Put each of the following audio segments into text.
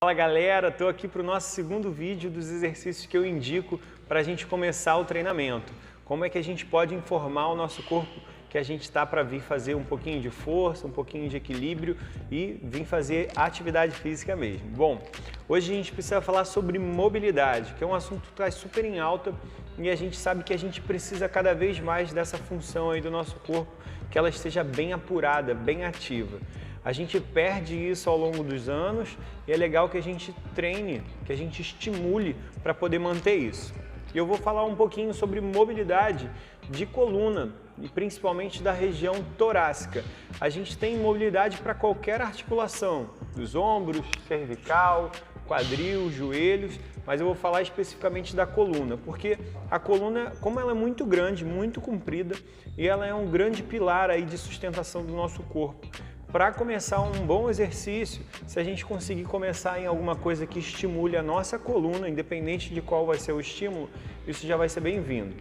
Fala galera, estou aqui para o nosso segundo vídeo dos exercícios que eu indico para a gente começar o treinamento. Como é que a gente pode informar o nosso corpo que a gente está para vir fazer um pouquinho de força, um pouquinho de equilíbrio e vir fazer atividade física mesmo. Bom, hoje a gente precisa falar sobre mobilidade, que é um assunto que está super em alta e a gente sabe que a gente precisa cada vez mais dessa função aí do nosso corpo, que ela esteja bem apurada, bem ativa. A gente perde isso ao longo dos anos e é legal que a gente treine, que a gente estimule para poder manter isso. E eu vou falar um pouquinho sobre mobilidade de coluna e principalmente da região torácica. A gente tem mobilidade para qualquer articulação, dos ombros, cervical, quadril, joelhos, mas eu vou falar especificamente da coluna, porque a coluna, como ela é muito grande, muito comprida, e ela é um grande pilar aí de sustentação do nosso corpo. Para começar um bom exercício, se a gente conseguir começar em alguma coisa que estimule a nossa coluna, independente de qual vai ser o estímulo, isso já vai ser bem-vindo.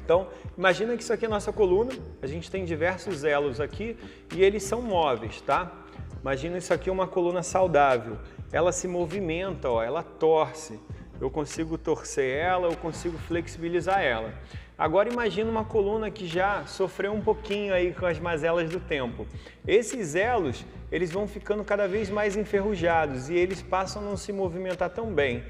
Então, imagina que isso aqui é a nossa coluna, a gente tem diversos elos aqui e eles são móveis, tá? Imagina isso aqui uma coluna saudável, ela se movimenta, ó, ela torce, eu consigo torcer ela, eu consigo flexibilizar ela. Agora imagina uma coluna que já sofreu um pouquinho aí com as mazelas do tempo. Esses elos, eles vão ficando cada vez mais enferrujados e eles passam a não se movimentar tão bem.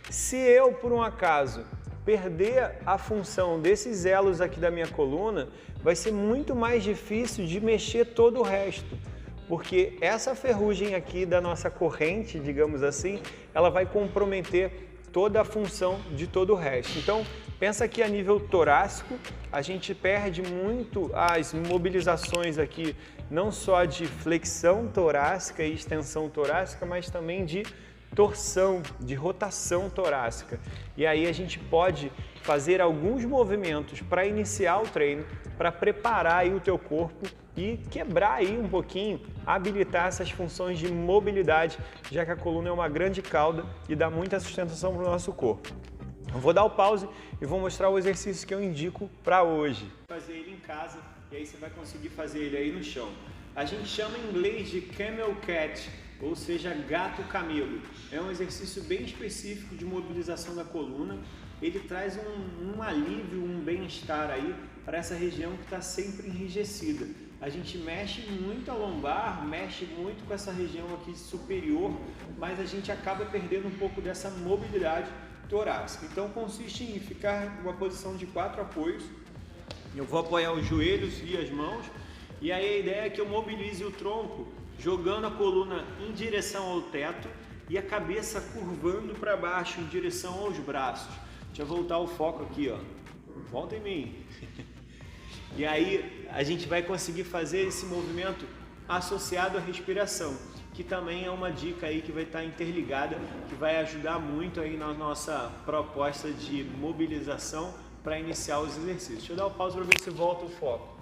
Se eu, por um acaso, perder a função desses elos aqui da minha coluna, vai ser muito mais difícil de mexer todo o resto. Porque essa ferrugem aqui da nossa corrente, digamos assim, ela vai comprometer toda a função de todo o resto. Então, pensa que a nível torácico, a gente perde muito as mobilizações aqui, não só de flexão torácica e extensão torácica, mas também de torção, de rotação torácica. E aí a gente pode fazer alguns movimentos para iniciar o treino, para preparar aí o teu corpo e quebrar aí um pouquinho, habilitar essas funções de mobilidade, já que a coluna é uma grande cauda e dá muita sustentação para o nosso corpo. Eu vou dar o pause e vou mostrar o exercício que eu indico para hoje. Fazer ele em casa e aí você vai conseguir fazer ele aí no chão. A gente chama em inglês de Camel Cat, ou seja, gato camelo. É um exercício bem específico de mobilização da coluna. Ele traz um alívio, um bem-estar aí para essa região que está sempre enrijecida. A gente mexe muito a lombar, mexe muito com essa região aqui superior, mas a gente acaba perdendo um pouco dessa mobilidade torácica. Então consiste em ficar numa posição de 4 apoios. Eu vou apoiar os joelhos e as mãos, e aí a ideia é que eu mobilize o tronco, jogando a coluna em direção ao teto e a cabeça curvando para baixo em direção aos braços. Deixa eu voltar o foco aqui, ó. Volta em mim. E aí a gente vai conseguir fazer esse movimento associado à respiração, que também é uma dica aí que vai estar interligada, que vai ajudar muito aí na nossa proposta de mobilização para iniciar os exercícios. Deixa eu dar o pause para ver se volta o foco.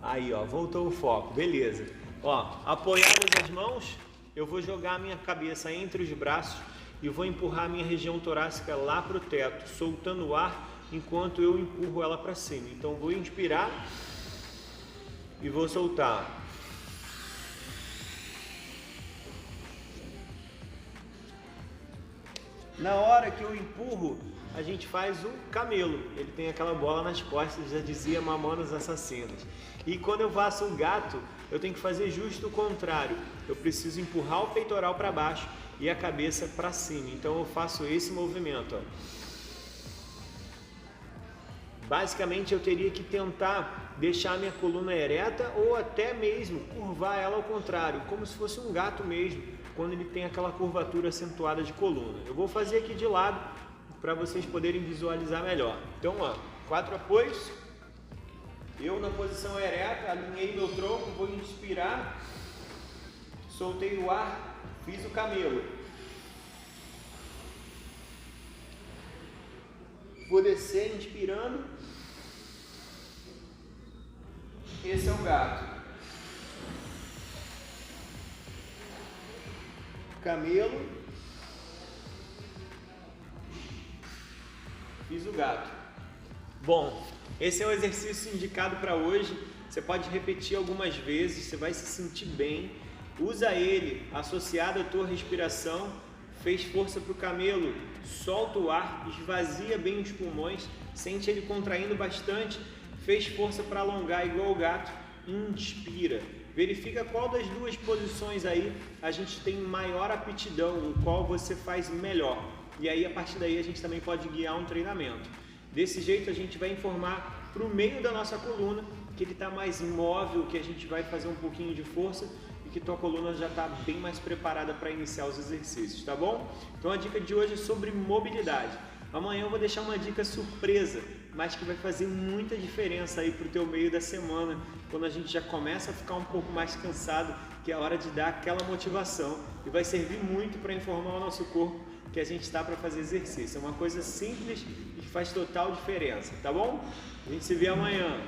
Aí, ó, voltou o foco, beleza. Ó, apoiadas as mãos, eu vou jogar a minha cabeça entre os braços e vou empurrar a minha região torácica lá para o teto, soltando o ar enquanto eu empurro ela para cima. Então vou inspirar e vou soltar. Na hora que eu empurro, a gente faz o camelo. Ele tem aquela bola nas costas, já dizia Mamonas Assassinas. E quando eu faço o gato, eu tenho que fazer justo o contrário. Eu preciso empurrar o peitoral para baixo e a cabeça para cima. Então eu faço esse movimento, ó. Basicamente eu teria que tentar deixar a minha coluna ereta ou até mesmo curvar ela ao contrário, como se fosse um gato mesmo, quando ele tem aquela curvatura acentuada de coluna. Eu vou fazer aqui de lado para vocês poderem visualizar melhor. Então, ó, 4 apoios, eu na posição ereta, alinhei meu tronco, vou inspirar, soltei o ar, fiz o camelo. Vou descer inspirando. Esse é o gato. Camelo. Fiz o gato. Bom, esse é o exercício indicado para hoje. Você pode repetir algumas vezes, você vai se sentir bem. Usa ele associado à tua respiração, fez força para o camelo, solta o ar, esvazia bem os pulmões, sente ele contraindo bastante, fez força para alongar igual o gato, inspira. Verifica qual das duas posições aí a gente tem maior aptidão, o qual você faz melhor. E aí a partir daí a gente também pode guiar um treinamento. Desse jeito a gente vai informar para o meio da nossa coluna que ele está mais móvel, que a gente vai fazer um pouquinho de força e que tua coluna já está bem mais preparada para iniciar os exercícios, tá bom? Então a dica de hoje é sobre mobilidade. Amanhã eu vou deixar uma dica surpresa, mas que vai fazer muita diferença aí para o teu meio da semana, quando a gente já começa a ficar um pouco mais cansado, que é a hora de dar aquela motivação e vai servir muito para informar o nosso corpo que a gente está para fazer exercício. É uma coisa simples e que faz total diferença, tá bom? A gente se vê amanhã.